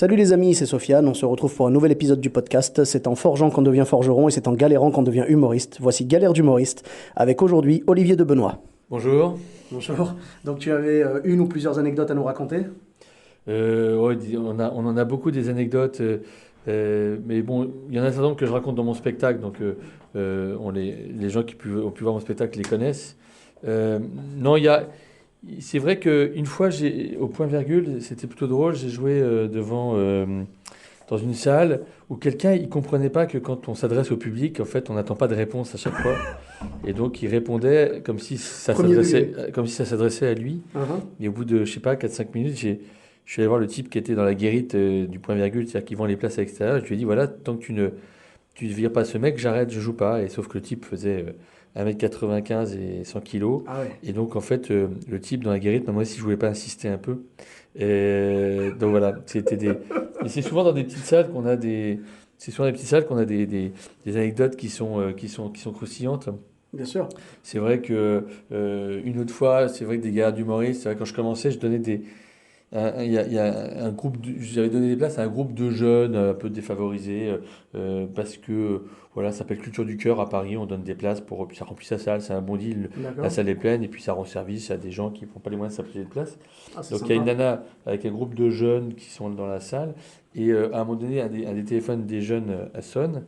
Salut les amis, c'est Sofiane, on se retrouve pour un nouvel épisode du podcast. C'est en forgeant qu'on devient forgeron et c'est en galérant qu'on devient humoriste. Voici Galère d'humoriste avec aujourd'hui Olivier de Benoît. Bonjour. Bonjour, donc tu avais une ou plusieurs anecdotes à nous raconter? Ouais, on en a beaucoup des anecdotes, mais bon, il y en a un certain nombre que je raconte dans mon spectacle, donc les gens ont pu voir mon spectacle les connaissent. Euh, non, c'est vrai qu'une fois, au point virgule, c'était plutôt drôle, j'ai joué dans une salle où quelqu'un, il comprenait pas que quand on s'adresse au public, en fait, on n'attend pas de réponse à chaque fois. Et donc, il répondait Premier degré. comme si ça s'adressait à lui. Uhum. Et au bout de, je sais pas, 4 5 minutes, je suis allé voir le type qui était dans la guérite du point virgule, c'est-à-dire qui vend les places à l'extérieur. Je lui ai dit, voilà, tant que tu ne vires pas ce mec, j'arrête, je joue pas. Et sauf que le type faisait 1,95 m et 100 kilos. Ah ouais. Et donc, en fait, le type dans la guérite m'a demandé si je voulais pas insister un peu. Et donc voilà, et c'est souvent dans des petites salles qu'on a c'est souvent dans des petites salles qu'on a des anecdotes qui sont croustillantes. Bien sûr. C'est vrai que une autre fois, c'est vrai que des gars d'humoristes, c'est vrai que quand je commençais, je donnais il y a un j'avais donné des places à un groupe de jeunes un peu défavorisés parce que voilà, ça s'appelle Culture du Cœur à Paris. On donne des places pour, puis ça remplit sa salle, c'est un bon deal. La D'accord. salle est pleine et puis ça rend service à des gens qui n'ont pas les moyens de s'appeler de place. Ah, c'est Donc il y a une sympa. nana avec un groupe de jeunes qui sont dans la salle et à un moment donné, un des téléphones des jeunes sonne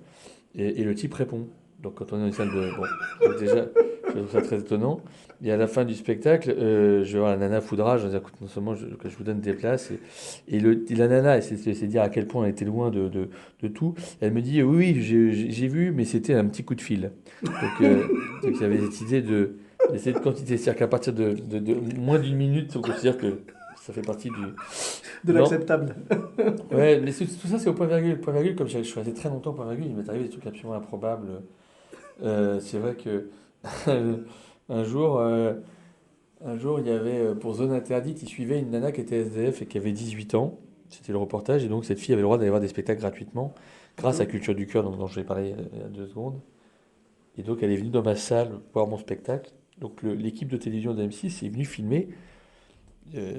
et le type répond. Donc quand on est dans une salle de... Bon, donc déjà, je trouve ça très étonnant. Et à la fin du spectacle, je vais voir la nana foudrage, je vais dire, écoute, non seulement que je vous donne des places, et la nana, c'est dire à quel point elle était loin de tout, elle me dit, oui, oui, j'ai vu, mais c'était un petit coup de fil. Donc, donc il y avait cette idée d'essayer de quantité, c'est-à-dire qu'à partir de moins d'une minute, on considère que ça fait partie du... De Non, l'acceptable. ouais, mais tout ça, c'est au point virgule. Le point virgule, comme je suis resté très longtemps au point virgule, il m'est arrivé des trucs absolument improbables. C'est vrai que un jour, euh, un jour, il y avait, pour zone interdite, il suivait une nana qui était SDF et qui avait 18 ans. C'était le reportage, et donc cette fille avait le droit d'aller voir des spectacles gratuitement, grâce à Mhm. Culture du Cœur, dont je vais parler il y a 2 secondes. Et donc elle est venue dans ma salle voir mon spectacle. Donc l'équipe de télévision de M6 est venue filmer euh,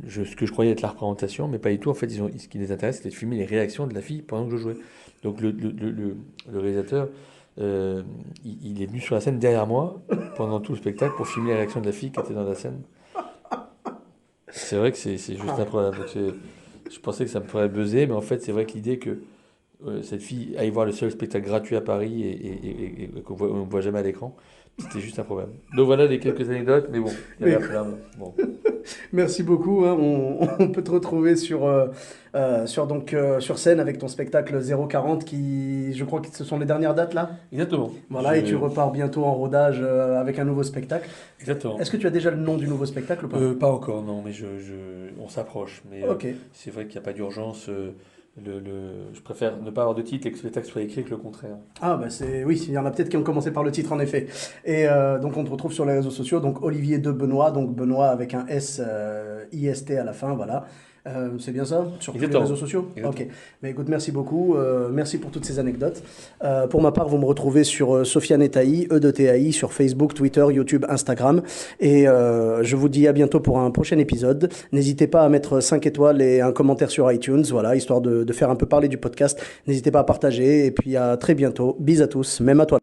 ce que je croyais être la représentation, mais pas du tout. En fait, ce qui les intéresse, c'était de filmer les réactions de la fille pendant que je jouais. Donc le réalisateur, il est venu sur la scène derrière moi pendant tout le spectacle pour filmer les réactions de la fille qui était dans la scène. C'est vrai que c'est juste Ah, incroyable. Je pensais que ça me ferait buzzer, mais en fait, c'est vrai que l'idée que cette fille aille voir le seul spectacle gratuit à Paris et on ne voit jamais à l'écran, c'était juste improbable. Donc voilà les quelques anecdotes, mais bon, il y en mais a plein. Bon. merci beaucoup, hein. On peut te retrouver sur scène avec ton spectacle 040 qui, je crois que ce sont les dernières dates là. Exactement. Voilà, et tu repars bientôt en rodage avec un nouveau spectacle. Exactement. Est-ce que tu as déjà le nom du nouveau spectacle ou pas? Pas encore, non, mais on s'approche. Mais Ok. c'est vrai qu'il n'y a pas d'urgence. Je préfère ne pas avoir de titre et que le spectacle soit écrit que le contraire. Ah bah c'est oui, il y en a peut-être qui ont commencé par le titre en effet. Et donc on te retrouve sur les réseaux sociaux, donc Olivier de Benoît, donc Benoît avec un S IST à la fin, voilà. C'est bien ça? Sur tous les réseaux Exactement. sociaux? Ok. Exactement. Mais écoute, merci beaucoup. Merci pour toutes ces anecdotes. Pour ma part, vous me retrouvez sur Sofiane Etaï, E de TAI, sur Facebook, Twitter, YouTube, Instagram. Et je vous dis à bientôt pour un prochain épisode. N'hésitez pas à mettre 5 étoiles et un commentaire sur iTunes, voilà, histoire de faire un peu parler du podcast. N'hésitez pas à partager. Et puis à très bientôt. Bis à tous, même à toi.